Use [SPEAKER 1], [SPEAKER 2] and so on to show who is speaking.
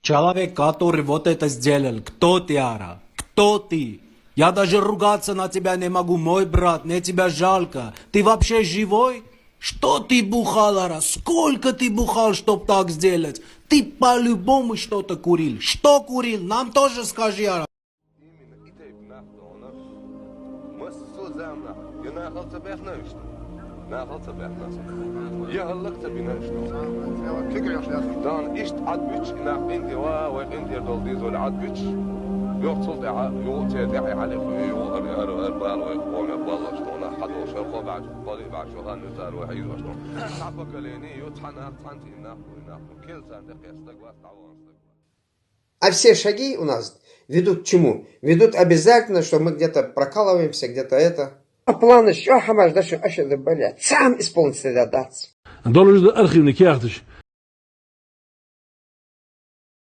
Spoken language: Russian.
[SPEAKER 1] Человек, который вот это сделал, кто ты, Ара? Кто ты? Я даже ругаться на тебя не могу, мой брат, мне тебя жалко. Ты вообще живой? Что ты бухал, Ара? Сколько ты бухал, чтоб так сделать? Ты по-любому что-то курил. Что курил? Нам тоже скажи, Ара.
[SPEAKER 2] А все шаги у нас ведут к чему? Ведут обязательно, что мы где-то прокалываемся, где-то это. Планы, что хамаш, да что, блядь, сам исполнитель отдаться.
[SPEAKER 3] Доллар архивный кяхтыш.